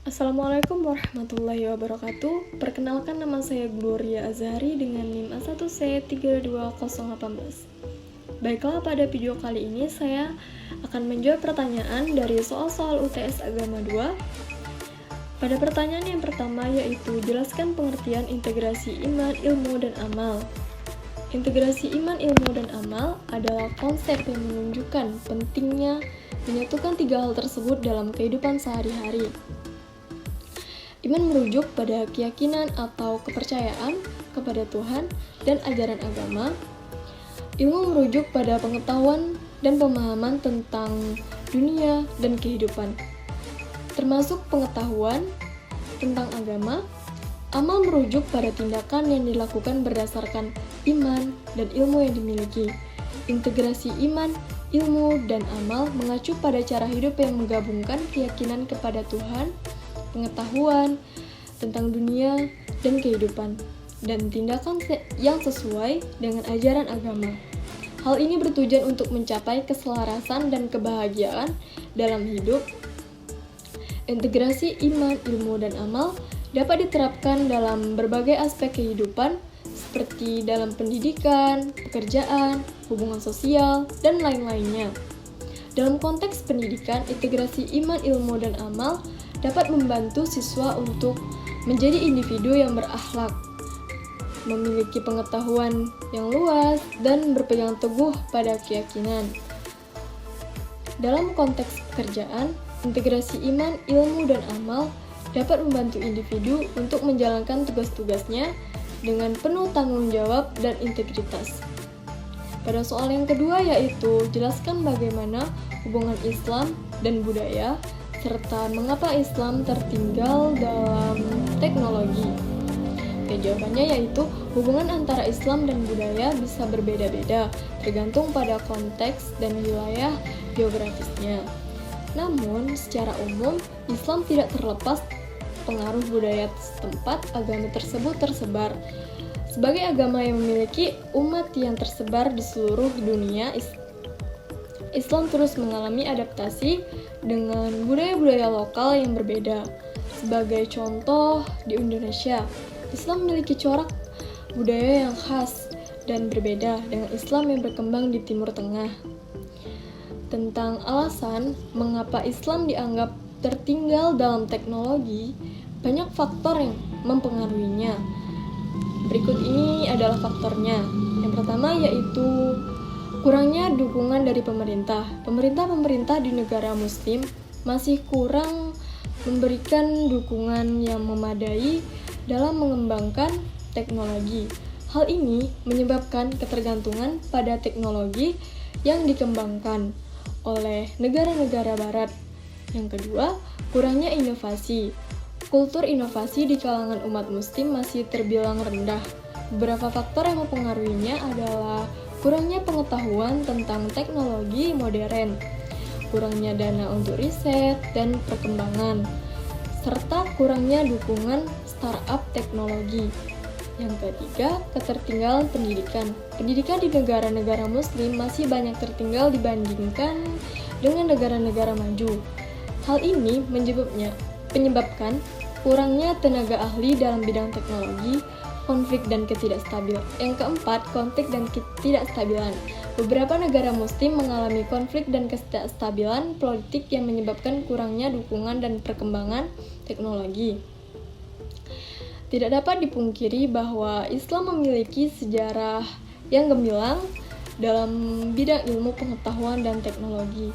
Assalamualaikum warahmatullahi wabarakatuh. Perkenalkan, nama saya Gloria Azhari dengan NIM A1C32018. Baiklah, pada video kali ini saya akan menjawab pertanyaan dari soal-soal UTS Agama 2. Pada pertanyaan yang pertama yaitu jelaskan pengertian integrasi iman, ilmu, dan amal. Integrasi iman, ilmu, dan amal adalah konsep yang menunjukkan pentingnya menyatukan tiga hal tersebut dalam kehidupan sehari-hari. Iman merujuk pada keyakinan atau kepercayaan kepada Tuhan dan ajaran agama. Ilmu merujuk pada pengetahuan dan pemahaman tentang dunia dan kehidupan, termasuk pengetahuan tentang agama. Amal merujuk pada tindakan yang dilakukan berdasarkan iman dan ilmu yang dimiliki. Integrasi iman, ilmu, dan amal mengacu pada cara hidup yang menggabungkan keyakinan kepada Tuhan, pengetahuan tentang dunia dan kehidupan, dan tindakan yang sesuai dengan ajaran agama. Hal ini bertujuan untuk mencapai keselarasan dan kebahagiaan dalam hidup. Integrasi iman, ilmu, dan amal dapat diterapkan dalam berbagai aspek kehidupan, seperti dalam pendidikan, pekerjaan, hubungan sosial, dan lain-lainnya. Dalam konteks pendidikan, integrasi iman, ilmu, dan amal dapat membantu siswa untuk menjadi individu yang berakhlak, memiliki pengetahuan yang luas, dan berpegang teguh pada keyakinan. Dalam konteks pekerjaan, integrasi iman, ilmu, dan amal dapat membantu individu untuk menjalankan tugas-tugasnya dengan penuh tanggung jawab dan integritas. Pada soal yang kedua yaitu jelaskan bagaimana hubungan Islam dan budaya serta mengapa Islam tertinggal dalam teknologi. Oke, jawabannya yaitu hubungan antara Islam dan budaya bisa berbeda-beda tergantung pada konteks dan wilayah geografisnya. Namun, secara umum, Islam tidak terlepas pengaruh budaya setempat. Agama tersebut tersebar. Sebagai agama yang memiliki umat yang tersebar di seluruh dunia, Islam terus mengalami adaptasi dengan budaya-budaya lokal yang berbeda. Sebagai contoh, di Indonesia, Islam memiliki corak budaya yang khas dan berbeda dengan Islam yang berkembang di Timur Tengah. Tentang alasan mengapa Islam dianggap tertinggal dalam teknologi, banyak faktor yang mempengaruhinya. Berikut ini adalah faktornya. Yang pertama yaitu kurangnya dukungan dari pemerintah. Pemerintah di negara muslim masih kurang memberikan dukungan yang memadai dalam mengembangkan teknologi. Hal ini menyebabkan ketergantungan pada teknologi yang dikembangkan oleh negara-negara barat. Yang kedua, kurangnya inovasi. Kultur inovasi di kalangan umat muslim masih terbilang rendah. Beberapa faktor yang mempengaruhinya adalah kurangnya pengetahuan tentang teknologi modern, kurangnya dana untuk riset dan perkembangan, serta kurangnya dukungan startup teknologi. Yang ketiga, ketertinggalan pendidikan. Pendidikan di negara-negara muslim masih banyak tertinggal dibandingkan dengan negara-negara maju. Hal ini menyebabkan kurangnya tenaga ahli dalam bidang teknologi, konflik dan ketidakstabilan. Yang keempat, konflik dan ketidakstabilan. Beberapa negara muslim mengalami konflik dan ketidakstabilan politik yang menyebabkan kurangnya dukungan dan perkembangan teknologi. Tidak dapat dipungkiri bahwa Islam memiliki sejarah yang gemilang dalam bidang ilmu pengetahuan dan teknologi.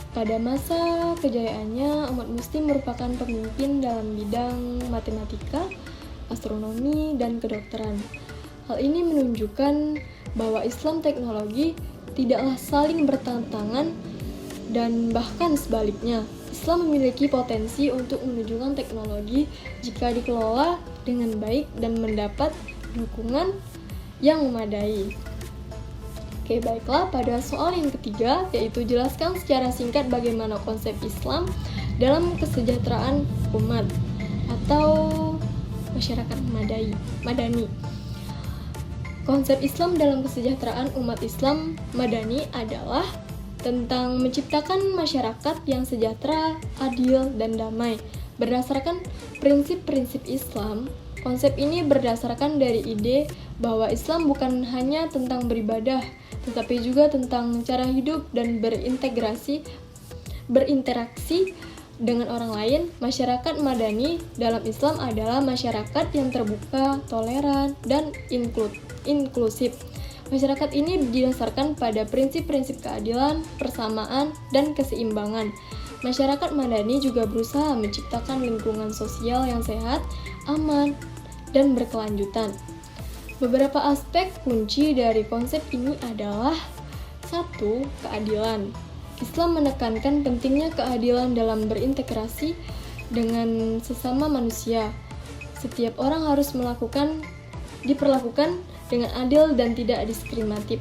Pada masa kejayaannya, umat muslim merupakan pemimpin dalam bidang matematika, astronomi, dan kedokteran. Hal ini menunjukkan bahwa Islam teknologi tidaklah saling bertentangan dan bahkan sebaliknya. Islam memiliki potensi untuk menunjukkan teknologi jika dikelola dengan baik dan mendapat dukungan yang memadai. Oke, baiklah, pada soal yang ketiga yaitu jelaskan secara singkat bagaimana konsep Islam dalam kesejahteraan umat atau masyarakat madani. Konsep Islam dalam kesejahteraan umat Islam madani adalah tentang menciptakan masyarakat yang sejahtera, adil, dan damai, Berdasarkan prinsip-prinsip Islam, konsep ini berdasarkan dari ide bahwa Islam bukan hanya tentang beribadah, tetapi juga tentang cara hidup dan berinteraksi dengan orang lain. Masyarakat madani dalam Islam adalah masyarakat yang terbuka, toleran, dan inklusif. Masyarakat ini didasarkan pada prinsip-prinsip keadilan, persamaan, dan keseimbangan. Masyarakat madani juga berusaha menciptakan lingkungan sosial yang sehat, aman, dan berkelanjutan. Beberapa aspek kunci dari konsep ini adalah 1. Keadilan. Islam menekankan pentingnya keadilan dalam berintegrasi dengan sesama manusia. Setiap orang harus diperlakukan dengan adil dan tidak diskriminatif.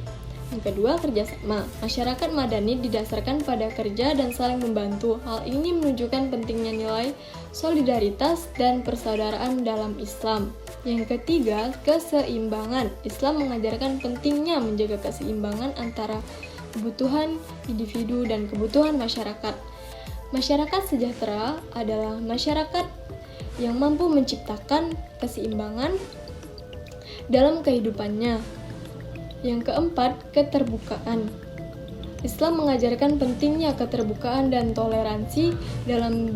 Yang kedua, kerjasama. Masyarakat madani didasarkan pada kerja dan saling membantu. Hal ini menunjukkan pentingnya nilai solidaritas dan persaudaraan dalam Islam. Yang ketiga, keseimbangan. Islam mengajarkan pentingnya menjaga keseimbangan antara kebutuhan individu dan kebutuhan masyarakat. Masyarakat sejahtera adalah masyarakat yang mampu menciptakan keseimbangan dalam kehidupannya. Yang keempat, keterbukaan. Islam mengajarkan pentingnya keterbukaan dan toleransi dalam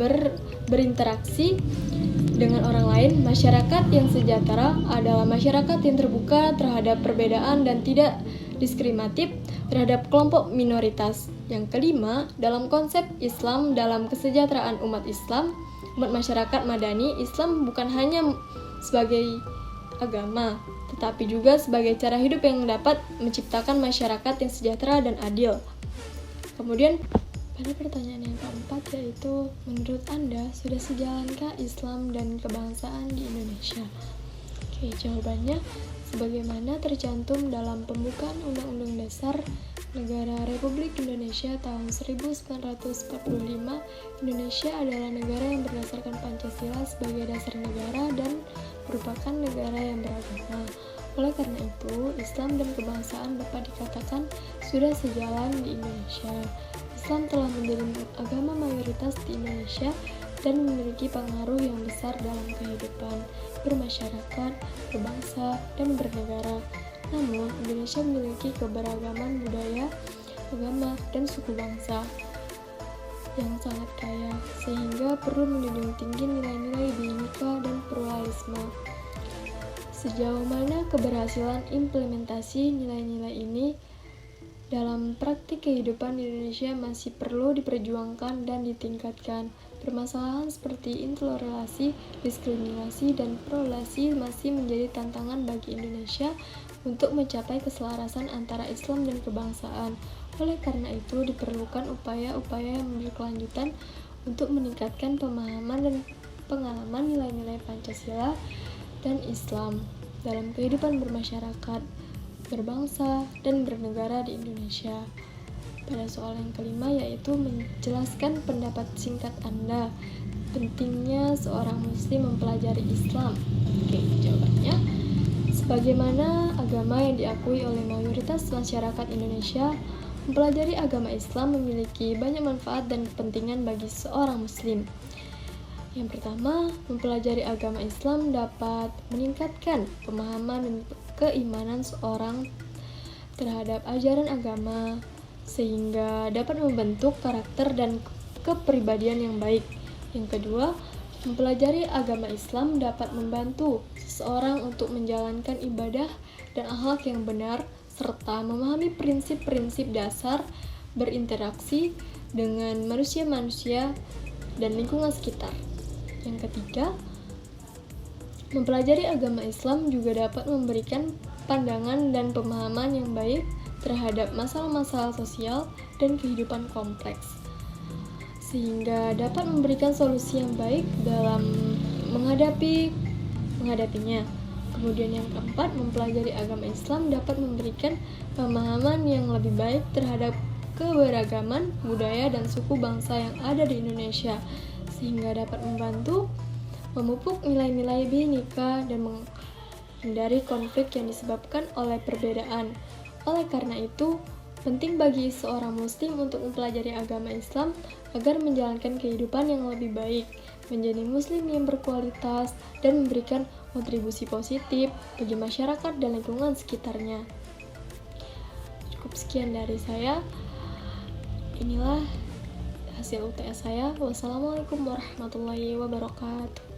berinteraksi dengan orang lain. Masyarakat yang sejahtera adalah masyarakat yang terbuka terhadap perbedaan dan tidak diskriminatif terhadap kelompok minoritas. Yang kelima, dalam konsep Islam dalam kesejahteraan umat masyarakat madani, Islam bukan hanya sebagai agama, tetapi juga sebagai cara hidup yang dapat menciptakan masyarakat yang sejahtera dan adil. Kemudian, pada pertanyaan yang keempat, yaitu menurut Anda sudah sejalankah Islam dan kebangsaan di Indonesia? Oke, jawabannya sebagaimana tercantum dalam pembukaan Undang-Undang Dasar Negara Republik Indonesia tahun 1945, Indonesia adalah negara yang berdasarkan Pancasila sebagai dasar negara dan merupakan negara yang beragama. Oleh karena itu, Islam dan kebangsaan dapat dikatakan sudah sejalan di Indonesia. Islam telah menjadi agama mayoritas di Indonesia dan memiliki pengaruh yang besar dalam kehidupan bermasyarakat, berbangsa, dan bernegara. Namun, Indonesia memiliki keberagaman budaya, agama, dan suku bangsa yang sangat kaya, sehingga perlu menjunjung tinggi nilai-nilai Bhinneka dan pluralisme. Sejauh mana keberhasilan implementasi nilai-nilai ini dalam praktik kehidupan di Indonesia masih perlu diperjuangkan dan ditingkatkan. Permasalahan seperti intoleransi, diskriminasi, dan pluralisme masih menjadi tantangan bagi Indonesia untuk mencapai keselarasan antara Islam dan kebangsaan. Oleh karena itu, diperlukan upaya-upaya yang berkelanjutan untuk meningkatkan pemahaman dan pengalaman nilai-nilai Pancasila dan Islam dalam kehidupan bermasyarakat, berbangsa, dan bernegara di Indonesia. Pada soal yang kelima, yaitu menjelaskan pendapat singkat Anda pentingnya seorang muslim mempelajari Islam. Oke, jawabannya sebagaimana agama yang diakui oleh mayoritas masyarakat Indonesia, mempelajari agama Islam memiliki banyak manfaat dan kepentingan bagi seorang muslim. Yang pertama, mempelajari agama Islam dapat meningkatkan pemahaman dan keimanan seorang terhadap ajaran agama, sehingga dapat membentuk karakter dan kepribadian yang baik. Yang kedua, mempelajari agama Islam dapat membantu seseorang untuk menjalankan ibadah dan akhlak yang benar, serta memahami prinsip-prinsip dasar berinteraksi dengan manusia-manusia dan lingkungan sekitar. Yang ketiga, mempelajari agama Islam juga dapat memberikan pandangan dan pemahaman yang baik terhadap masalah-masalah sosial dan kehidupan kompleks, sehingga dapat memberikan solusi yang baik dalam menghadapinya. Kemudian yang keempat, mempelajari agama Islam dapat memberikan pemahaman yang lebih baik terhadap keberagaman budaya dan suku bangsa yang ada di Indonesia, sehingga dapat membantu memupuk nilai-nilai Bhinneka dan menghindari konflik yang disebabkan oleh perbedaan. Oleh karena itu, penting bagi seorang muslim untuk mempelajari agama Islam agar menjalankan kehidupan yang lebih baik menjadi muslim yang berkualitas dan memberikan kontribusi positif bagi masyarakat dan lingkungan sekitarnya. Cukup sekian dari saya. Inilah hasil UTS saya. Wassalamualaikum warahmatullahi wabarakatuh.